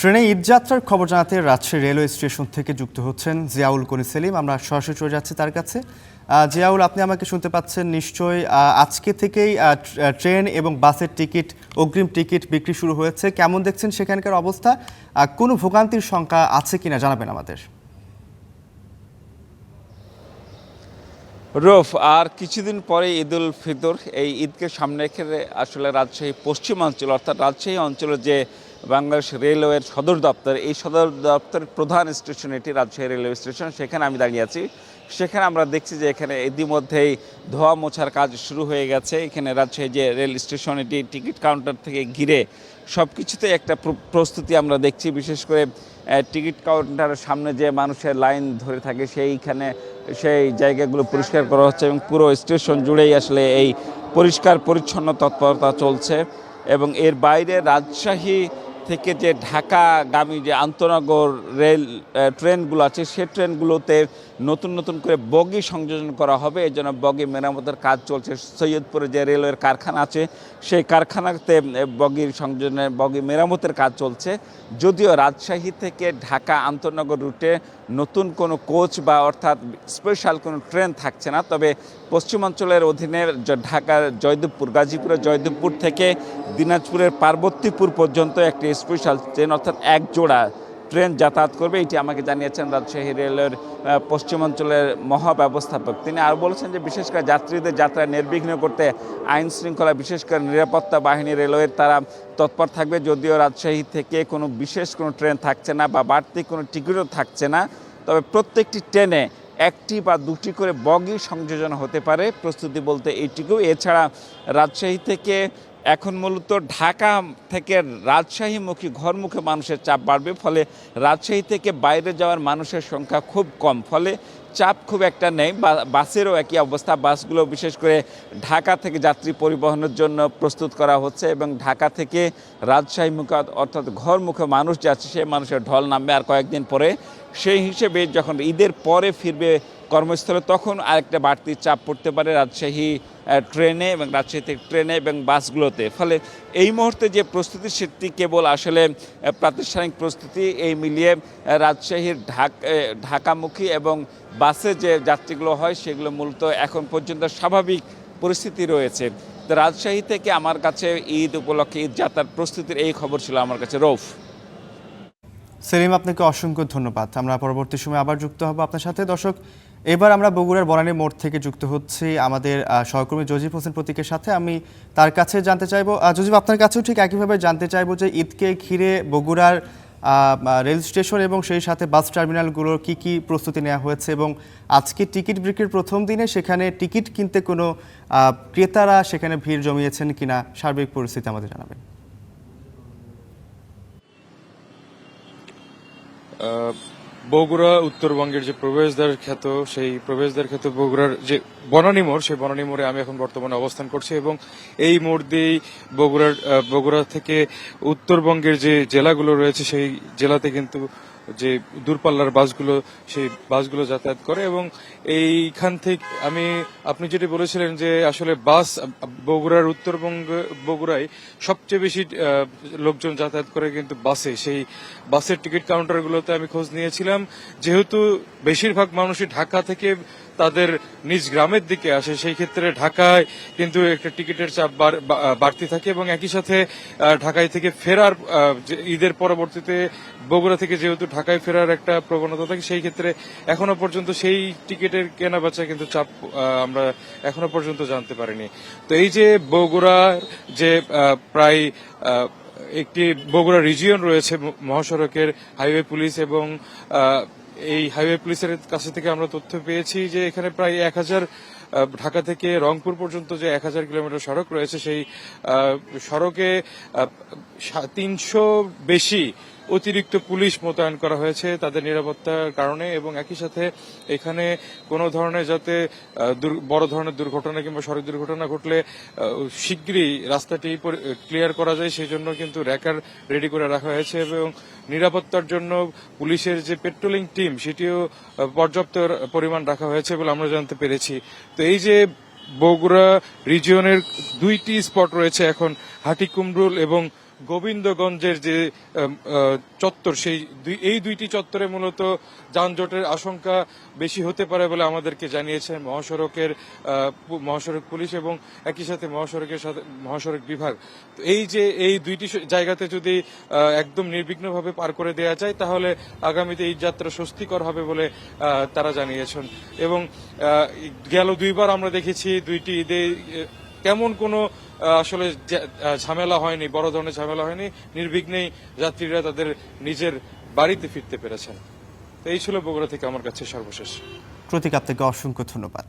ট্রেনে ঈদযাত্রার খবর জানাতে রাজশাহী রেলওয়ে স্টেশন থেকে যুক্ত হচ্ছেন জিয়াউল কনি সেলিম। আমরা সরাসরি চলে যাচ্ছি তার কাছে। জিয়াউল, আপনি আমাকে শুনতে পাচ্ছেন নিশ্চয়ই। আজকে থেকেই ট্রেন এবং বাসের টিকিট, অগ্রিম টিকিট বিক্রি শুরু হয়েছে। কেমন দেখছেন সেখানকার অবস্থা? কোনো ভোগান্তির সংখ্যা আছে কিনা জানাবেন আমাদের। রফ, আর কিছুদিন পরে ঈদুল ফিতর। এই ঈদকে সামনে রেখে আসলে রাজশাহী পশ্চিমাঞ্চল অর্থাৎ রাজশাহী অঞ্চলের যে বাংলাদেশ রেলওয়ের সদর দপ্তর, এই সদর দপ্তরের প্রধান স্টেশন এটি রাজশাহী রেলওয়ে স্টেশন। সেখানে আমি দাঁড়িয়ে আছি। সেখানে আমরা দেখছি যে এখানে ইতিমধ্যেই ধোয়া মোছার কাজ শুরু হয়ে গেছে। এখানে রাজশাহী যে রেল স্টেশন, এটি টিকিট কাউন্টার থেকে ঘিরে সব কিছুতে একটা প্রস্তুতি আমরা দেখছি। বিশেষ করে টিকিট কাউন্টারের সামনে যে মানুষের লাইন ধরে থাকে সেই জায়গাগুলো পরিষ্কার করা হচ্ছে এবং পুরো স্টেশন জুড়েই আসলে এই পরিষ্কার পরিচ্ছন্ন তৎপরতা চলছে। এবং এর বাইরে রাজশাহী থেকে যে ঢাকাগামী যে আন্তনগর রেল ট্রেনগুলো আছে, সে ট্রেনগুলোতে নতুন নতুন করে বগি সংযোজন করা হবে। এই জন্য বগি মেরামতের কাজ চলছে। সৈয়দপুরে যে রেলওয়ের কারখানা আছে, সেই কারখানাতে বগি মেরামতের কাজ চলছে। যদিও রাজশাহী থেকে ঢাকা আন্তনগর রুটে নতুন কোনো কোচ বা অর্থাৎ স্পেশাল কোনো ট্রেন থাকছে না, তবে পশ্চিমাঞ্চলের অধীনে ঢাকার জয়দেবপুর, গাজীপুরের জয়দেবপুর থেকে দিনাজপুরের পার্বতীপুর পর্যন্ত একটি স্পেশাল ট্রেন অর্থাৎ এক জোড়া ট্রেন যাতায়াত করবে। এটি আমাকে জানিয়েছেন রাজশাহী রেলের পশ্চিমাঞ্চলের মহাব্যবস্থাপক। তিনি আর বলেছেন যে বিশেষ করে যাত্রীদের যাত্রা নির্বিঘ্ন করতে আইন শৃঙ্খলা, বিশেষ করে নিরাপত্তা বাহিনী রেলওয়ের তারা তৎপর থাকবে। যদিও রাজশাহী থেকে কোনো বিশেষ কোনো ট্রেন থাকছে না বা বাড়তি কোনো টিকিটও থাকছে না, তবে প্রত্যেকটি ট্রেনে একটি বা দুটি করে বগি সংযোজন হতে পারে। প্রস্তুতি বলতে এইটুকু। এছাড়া রাজশাহী থেকে এখন মূলত ঢাকা থেকে রাজশাহীমুখী ঘরমুখী মানুষের চাপ বাড়বে, ফলে রাজশাহী থেকে বাইরে যাওয়ার মানুষের সংখ্যা খুব কম, ফলে চাপ খুব একটা নেই। বাসেরও একই অবস্থা। বাসগুলো বিশেষ করে ঢাকা থেকে যাত্রী পরিবহনের জন্য প্রস্তুত করা হচ্ছে এবং ঢাকা থেকে রাজশাহীমুখী অর্থাৎ ঘরমুখী মানুষ যাচ্ছে, সেই মানুষের ঢল নামবে আর কয়েকদিন পরে। সেই হিসেবে যখন ঈদের পরে ফিরবে কর্মস্থলে, তখন আরেকটা বাড়তি চাপ পড়তে পারে রাজশাহী ট্রেনে এবং রাজশাহী থেকে ট্রেনে এবং বাসগুলোতে। ফলে এই মুহূর্তে যে প্রস্তুতি, সেটি কেবল আসলে প্রাতিষ্ঠানিক প্রস্তুতি। এই মিলিয়ে রাজশাহীর ঢাকামুখী এবং বাসে যে যাত্রীগুলো হয়, সেগুলো মূলত এখন পর্যন্ত স্বাভাবিক পরিস্থিতি রয়েছে। তো রাজশাহী থেকে আমার কাছে ঈদ উপলক্ষে ঈদ যাত্রার প্রস্তুতির এই খবর ছিল আমার কাছে। রৌফ। সেলিম, আপনাকে অসংখ্য ধন্যবাদ। আমরা পরবর্তী সময় আবার যুক্ত হব আপনার সাথে। দর্শক, এবার আমরা বগুড়ার বনানী মোড় থেকে যুক্ত হচ্ছি আমাদের সহকর্মী জজিব হোসেন প্রতীকের সাথে। আমি তার কাছে জানতে চাইবো, জজিব, আপনার কাছেও ঠিক একইভাবে জানতে চাইবো যে ঈদকে ঘিরে বগুড়ার রেল স্টেশন এবং সেই সাথে বাস টার্মিনালগুলোর কি প্রস্তুতি নেওয়া হয়েছে এবং আজকে টিকিট বিক্রির প্রথম দিনে সেখানে টিকিট কিনতে কোনো ক্রেতারা সেখানে ভিড় জমিয়েছেন কিনা, সার্বিক পরিস্থিতি আমাদের জানাবেন। বগুড়া উত্তরবঙ্গের যে প্রবেশদ্বার খ্যাত, সেই প্রবেশদ্বার খ্যাত বগুড়ার যে বনানী মোড়, সেই বনানী মোড়ে আমি এখন বর্তমানে অবস্থান করছি এবং এই মোড় দিয়েই বগুড়া থেকে উত্তরবঙ্গের যে জেলাগুলো রয়েছে, সেই জেলাতে কিন্তু যে দূরপাল্লার বাসগুলো, সেই বাসগুলো যাতায়াত করে। এবং এইখান থেকে আপনি যেটি বলেছিলেন যে আসলে বাস বগুড়ার বগুড়ায় সবচেয়ে বেশি লোকজন যাতায়াত করে কিন্তু বাসে। সেই বাসের টিকিট কাউন্টারগুলোতে আমি খোঁজ নিয়েছিলাম। যেহেতু বেশিরভাগ মানুষই ঢাকা থেকে তাদের নিজ গ্রামের দিকে আসে, সেই ক্ষেত্রে ঢাকায় কিন্তু একটা টিকিটের চাপ বাড়তি থাকে এবং একই সাথে ঢাকায় থেকে ফেরার ঈদের পরবর্তীতে বগুড়া থেকে যেহেতু ঢাকায় ফেরার একটা প্রবণতা থাকে, সেই ক্ষেত্রে এখনো পর্যন্ত সেই টিকিটের কেনা বেচা কিন্তু চাপ আমরা এখনো পর্যন্ত জানতে পারিনি। তো এই যে বগুড়ার যে প্রায় একটি বগুড়া রিজিয়ন রয়েছে মহাসড়কের, হাইওয়ে পুলিশ এবং এই হাইওয়ে পুলিশের কাছে থেকে আমরা তথ্য পেয়েছি যে এখানে প্রায় 1000 ঢাকা থেকে রংপুর পর্যন্ত যে 1000 কিলোমিটার সড়ক রয়েছে, সেই সড়কে 300 বেশি অতিরিক্ত পুলিশ মোতায়েন করা হয়েছে তাদের নিরাপত্তার কারণে। এবং একই সাথে এখানে কোনো ধরনের যাতে বড় ধরনের দুর্ঘটনা কিংবা সড়ক দুর্ঘটনা ঘটলে শীঘ্রই রাস্তাটি ক্লিয়ার করা যায়, সেই জন্য কিন্তু র্যাকার রেডি করে রাখা হয়েছে এবং নিরাপত্তার জন্য পুলিশের যে পেট্রোলিং টিম, সেটিও পর্যাপ্ত পরিমাণ রাখা হয়েছে বলে আমরা জানতে পেরেছি। তো এই যে বগুড়া রিজিয়নের 2টি স্পট রয়েছে এখন, হাটিকুমরুল এবং গোবিন্দগঞ্জের যে চত্বর এই দুইটি চত্বরে মূলত যানজটের আশঙ্কা বেশি হতে পারে বলে আমাদেরকে জানিয়েছেন মহাসড়ক পুলিশ এবং একই সাথে মহাসড়ক বিভাগ। তো এই দুইটি জায়গাতে যদি একদম নির্বিঘ্নভাবে পার করে দেওয়া যায় তাহলে আগামীতে এই যাত্রা স্বস্তিকর হবে বলে তারা জানিয়েছেন। এবং গেল দুইবার আমরা দেখেছি দুইটি ঈদে তেমন কোনো আসলে ঝামেলা হয়নি, বড় ধরনের ঝামেলা হয়নি, নির্বিঘ্নেই যাত্রীরা তাদের নিজের বাড়িতে ফিরতে পেরেছেন। তো এই ছিল বগুড়া থেকে আমার কাছে সর্বশেষ। প্রতীক, আপনাকে অসংখ্য ধন্যবাদ।